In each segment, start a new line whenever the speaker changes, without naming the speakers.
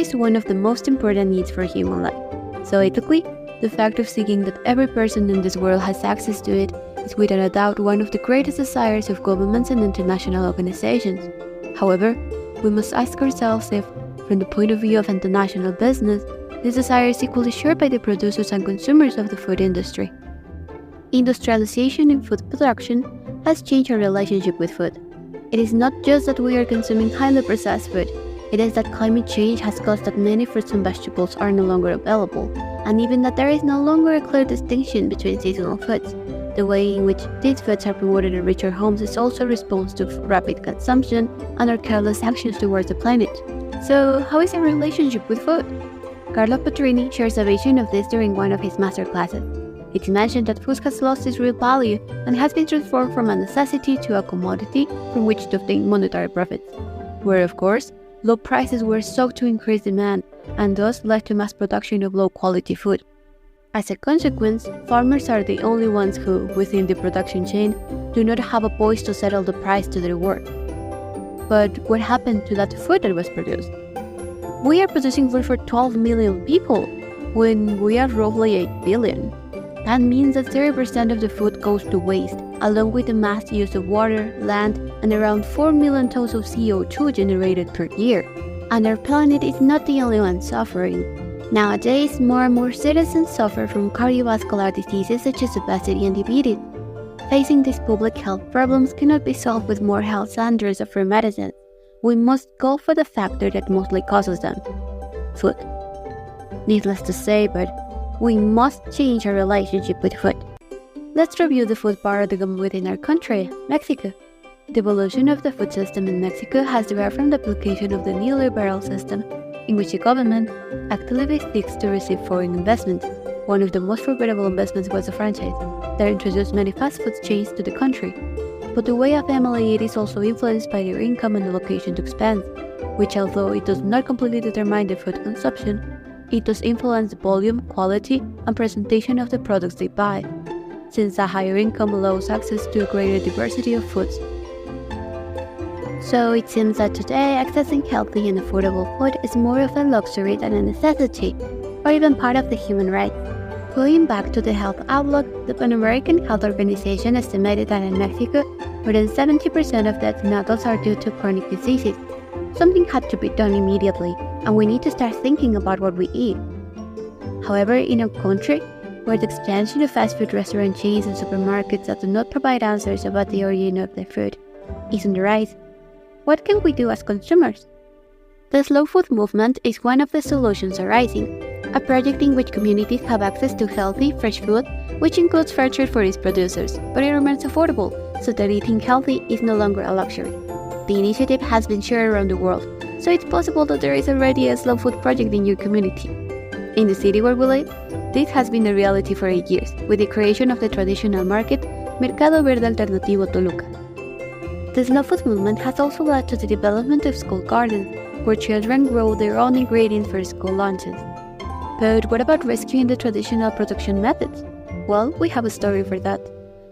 is one of the most important needs for human life. So ethically, the fact of seeking that every person in this world has access to it is without a doubt one of the greatest desires of governments and international organizations. However, we must ask ourselves if, from the point of view of international business, this desire is equally shared by the producers and consumers of the food industry. Industrialization in food production has changed our relationship with food. It is not just that we are consuming highly processed food, it is that climate change has caused that many fruits and vegetables are no longer available, and even that there is no longer a clear distinction between seasonal foods. The way in which these foods are promoted in richer homes is also a response to rapid consumption and our careless actions towards the planet. So, how is our relationship with food? Carlo Petrini shares a vision of this during one of his masterclasses. It's mentioned that food has lost its real value and has been transformed from a necessity to a commodity from which to obtain monetary profits, where, of course, low prices were sought to increase demand and thus led to mass production of low-quality food. As a consequence, farmers are the only ones who, within the production chain, do not have a voice to settle the price to their work. But what happened to that food that was produced? We are producing food for 12 million people, when we are roughly 8 billion. That means that 30% of the food goes to waste, along with the mass use of water, land, and around 4 million tons of CO2 generated per year. And our planet is not the only one suffering. Nowadays, more and more citizens suffer from cardiovascular diseases such as obesity and diabetes. Facing these public health problems cannot be solved with more health standards or free medicine. We must go for the factor that mostly causes them: food. Needless to say, but we must change our relationship with food. Let's review the food paradigm within our country, Mexico. The evolution of the food system in Mexico has derived from the application of the neoliberal system, in which the government actively seeks to receive foreign investment. One of the most formidable investments was the franchise, that introduced many fast food chains to the country. But the way a family eats is also influenced by their income and allocation to expense, which, although it does not completely determine their food consumption, it does influence the volume, quality, and presentation of the products they buy, since a higher income allows access to a greater diversity of foods. So it seems that today, accessing healthy and affordable food is more of a luxury than a necessity, or even part of the human right. Going back to the health outlook, the Pan American Health Organization estimated that in Mexico, more than 70% of deaths in adults are due to chronic diseases. Something had to be done immediately, and we need to start thinking about what we eat. However, in our country, where the expansion of fast food restaurant chains and supermarkets that do not provide answers about the origin of their food is on the rise, what can we do as consumers? The slow food movement is one of the solutions arising, a project in which communities have access to healthy, fresh food, which includes fair trade for its producers, but it remains affordable, so that eating healthy is no longer a luxury. The initiative has been shared around the world, so it's possible that there is already a slow food project in your community. In the city where we live, this has been a reality for 8 years, with the creation of the traditional market Mercado Verde Alternativo Toluca. The slow food movement has also led to the development of school gardens, where children grow their own ingredients for school lunches. But what about rescuing the traditional production methods? Well, we have a story for that.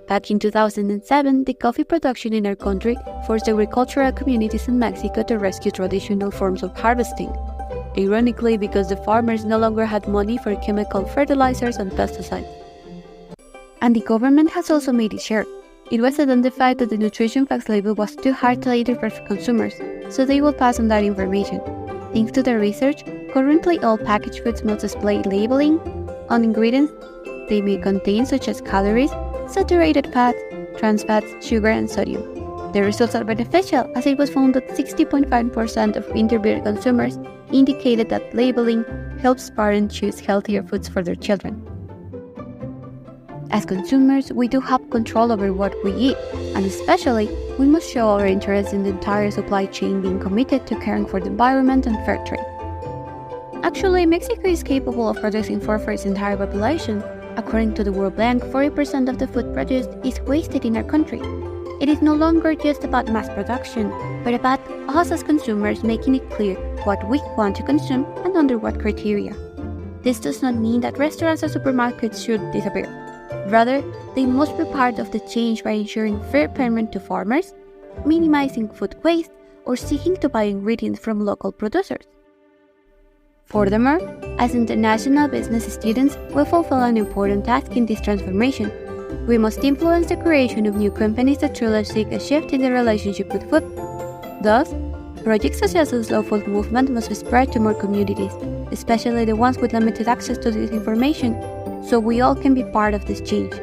Back in 2007, the coffee production in our country forced agricultural communities in Mexico to rescue traditional forms of harvesting. Ironically, because the farmers no longer had money for chemical fertilizers and pesticides. And the government has also made it share. It was identified that the nutrition facts label was too hard to identify for consumers, so they will pass on that information. Thanks to their research, currently all packaged foods must display labeling on ingredients they may contain, such as calories, saturated fats, trans fats, sugar, and sodium. The results are beneficial, as it was found that 60.5% of interviewed consumers indicated that labeling helps parents choose healthier foods for their children. As consumers, we do have control over what we eat, and especially, we must show our interest in the entire supply chain being committed to caring for the environment and fair trade. Actually, Mexico is capable of producing food for its entire population. According to the World Bank, 40% of the food produced is wasted in our country. It is no longer just about mass production, but about us as consumers making it clear what we want to consume and under what criteria. This does not mean that restaurants or supermarkets should disappear. Rather, they must be part of the change by ensuring fair payment to farmers, minimizing food waste, or seeking to buy ingredients from local producers. Furthermore, as international business students, we fulfill an important task in this transformation. We must influence the creation of new companies that truly seek a shift in the relationship with food. Thus, projects such as the Slow Food movement must spread to more communities, especially the ones with limited access to this information, so we all can be part of this change.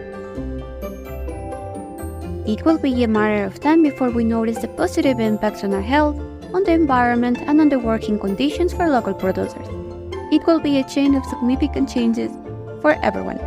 It will be a matter of time before we notice the positive impacts on our health, on the environment, and on the working conditions for local producers. It will be a chain of significant changes for everyone.